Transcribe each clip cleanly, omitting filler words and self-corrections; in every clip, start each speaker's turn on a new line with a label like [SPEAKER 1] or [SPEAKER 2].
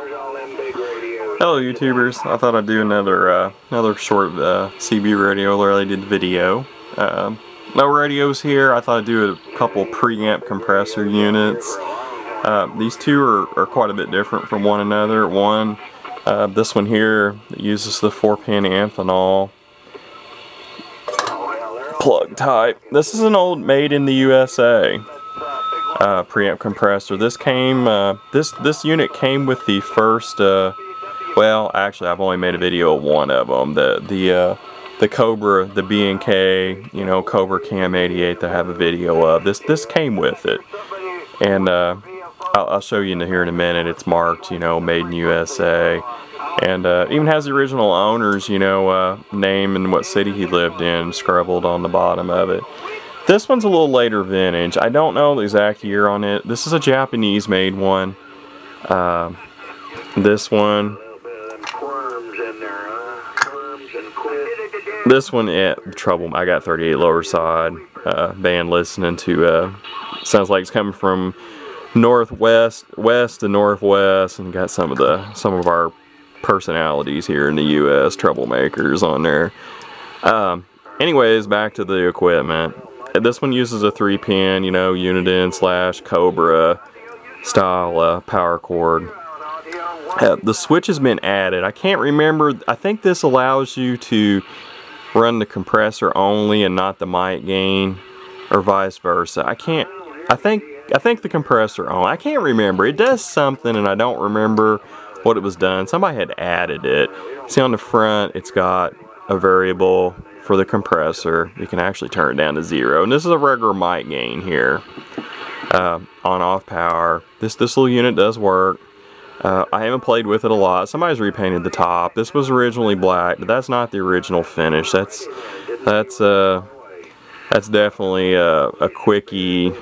[SPEAKER 1] Hello YouTubers, I thought I'd do another short CB radio related video. No radios here. I thought I'd do a couple preamp compressor units. These two are quite a bit different from one another. This one here uses the 4-pin Amphenol plug type. This is an old made in the U.S.A. Preamp compressor. This came, this unit came with the first, well, actually I've only made a video of one of them. The Cobra, the B&K, you know, Cobra Cam 88 that I have a video of. This came with it, and I'll show you here in a minute. It's marked, you know, made in USA, and even has the original owner's, you know, name and what city he lived in scribbled on the bottom of it. This one's a little later vintage. I don't know the exact year on it. This is a Japanese made one. This one, trouble. I got 38 lower side band listening to. Sounds like it's coming from northwest, west to northwest, and got some of our personalities here in the U.S. troublemakers on there. Anyways, back to the equipment. This one uses a 3-pin, you know, Uniden / Cobra style power cord. The switch has been added. I can't remember. I think this allows you to run the compressor only and not the mic gain, or vice versa. I think the compressor only. I can't remember. It does something, and I don't remember what it was done. Somebody had added it. See on the front, it's got a variable for the compressor. You can actually turn it down to 0, and this is a regular mic gain here. On-off power. This little unit does work. I haven't played with it a lot. Somebody's repainted the top. This was originally black, but that's not the original finish. That's definitely a quickie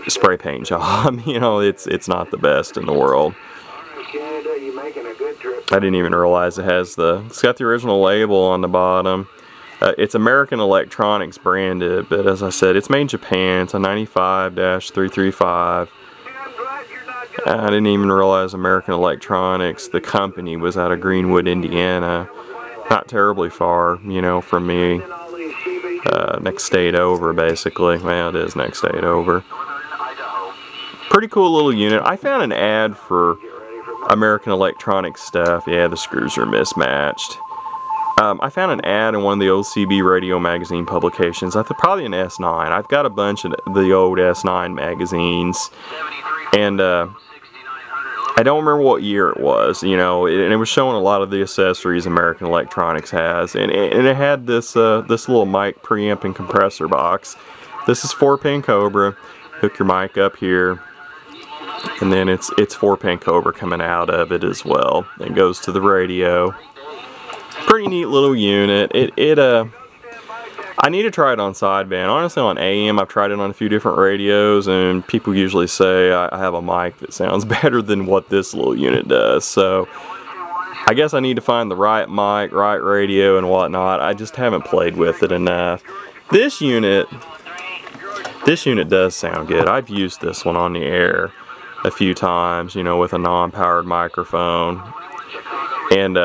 [SPEAKER 1] spray paint job. You know, it's not the best in the world. I didn't even realize it's got the original label on the bottom. It's American Electronics branded, but as I said, it's made in Japan. It's a 95-335. I didn't even realize American Electronics, the company, was out of Greenwood, Indiana. Not terribly far, you know, from me. Next state over, basically. Well, it is next state over. Pretty cool little unit. I found an ad for American Electronics stuff. Yeah, the screws are mismatched. I found an ad in one of the old CB radio magazine publications. I thought probably an S9. I've got a bunch of the old S9 magazines, and I don't remember what year it was, you know, and it was showing a lot of the accessories American Electronics has, and it had this little mic preamp and compressor box. This is 4-pin Cobra. Hook your mic up here, and then it's 4-pin Cobra coming out of it as well. It goes to the radio. Pretty neat little unit. I need to try it on sideband. Honestly, on AM, I've tried it on a few different radios, and people usually say I have a mic that sounds better than what this little unit does. So I guess I need to find the right mic, right radio, and whatnot. I just haven't played with it enough. This unit does sound good. I've used this one on the air a few times, you know, with a non-powered microphone, and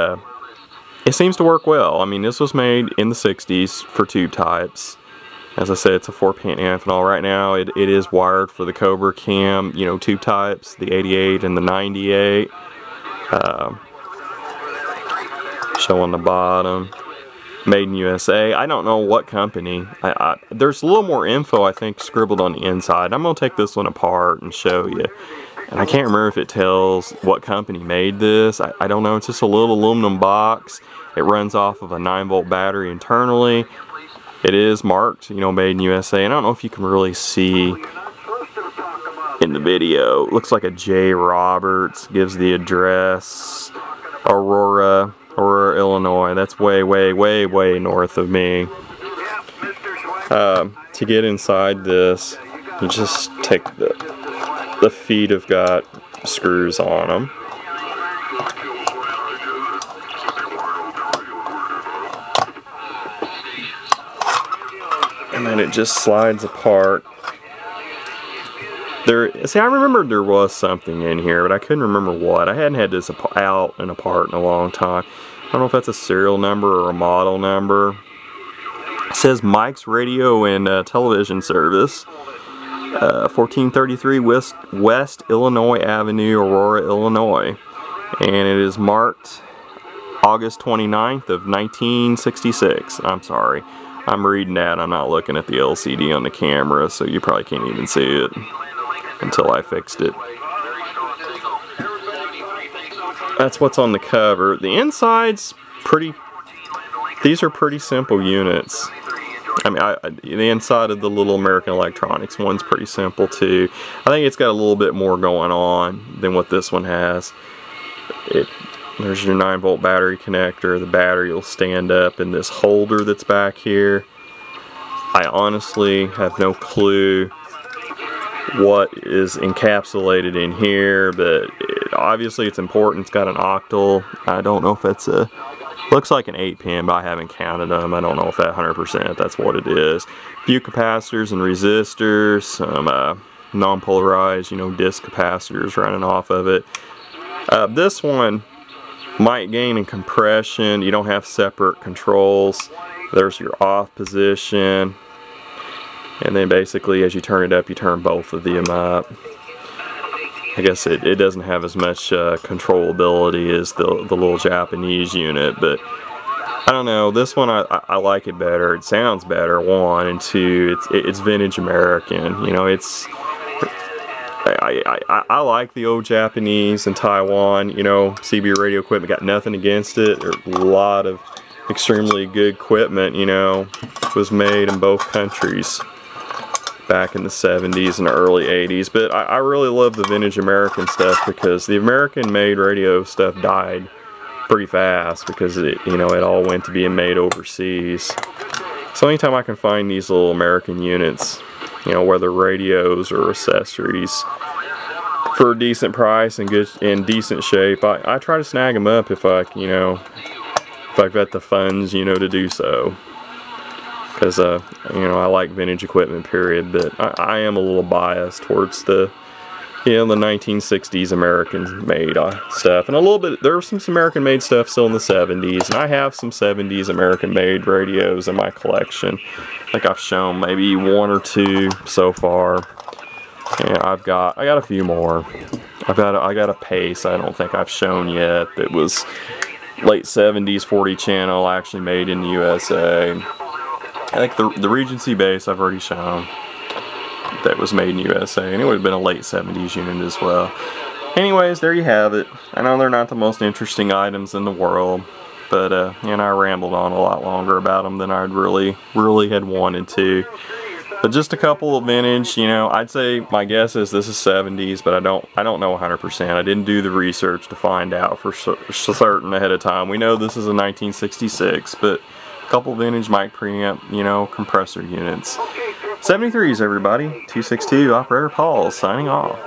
[SPEAKER 1] it seems to work well. I mean, this was made in the 60s for tube types. As I said, it's a 4-pin Amphenol. Right now, it is wired for the Cobra Cam, you know, tube types, the 88 and the 98. Show on the bottom, made in USA. I don't know what company. There's a little more info, I think, scribbled on the inside. I'm going to take this one apart and show you. And I can't remember if it tells what company made this. I don't know. It's just a little aluminum box. It runs off of a 9-volt battery internally. It is marked, you know, made in USA. And I don't know if you can really see in the video. It looks like a J. Roberts. Gives the address. Aurora, Illinois. That's way, way, way, way north of me. To get inside this, you just take the feet have got screws on them. And then it just slides apart. See, I remembered there was something in here, but I couldn't remember what. I hadn't had this out and apart in a long time. I don't know if that's a serial number or a model number. It says Mike's Radio and Television Service, 1433 West Illinois Avenue, Aurora, Illinois. And it is marked August 29th of 1966. I'm sorry. I'm reading that. I'm not looking at the LCD on the camera, so you probably can't even see it until I fixed it. That's what's on the cover. The inside's pretty, these are pretty simple units. I mean, the inside of the little American Electronics one's pretty simple too. I think it's got a little bit more going on than what this one has. There's your 9-volt battery connector. The battery will stand up in this holder that's back here. I honestly have no clue what is encapsulated in here, but obviously it's important. It's got an octal. I don't know if it's a, looks like an 8-pin, but I haven't counted them. I don't know if that 100% that's what it is. A few capacitors and resistors, some non-polarized, disc capacitors running off of it. This one might gain in compression. You don't have separate controls. There's your off position. And then basically as you turn it up, you turn both of them up. I guess it doesn't have as much controllability as the little Japanese unit, but I don't know. This one I like it better. It sounds better, one, and two, it's vintage American. It's I like the old Japanese and Taiwan. CB radio equipment, got nothing against it. There's a lot of extremely good equipment. Was made in both countries back in the 70s and early 80s, but I really love the vintage American stuff because the American made radio stuff died pretty fast because it all went to being made overseas. So anytime I can find these little American units, whether radios or accessories, for a decent price and good in decent shape, I try to snag them up if I've got the funds to do so. Because I like vintage equipment, period, but I am a little biased towards the the 1960s American made stuff, and a little bit there's some American made stuff still in the 70s, and I have some 70s American made radios in my collection. I think I've shown maybe one or two so far, and I got a few more. I got a Pace I don't think I've shown yet that was late 70s 40 channel, actually made in the USA. I think the Regency base I've already shown, that was made in USA, and it would have been a late 70s unit as well. Anyways, there you have it. I know they're not the most interesting items in the world, but I rambled on a lot longer about them than I'd really had wanted to. But just a couple of vintage, I'd say my guess is this is 70s, but I don't know 100%. I didn't do the research to find out for certain ahead of time. We know this is a 1966, but a couple vintage mic preamp, compressor units. 73s, everybody. 262 Operator Paul signing off.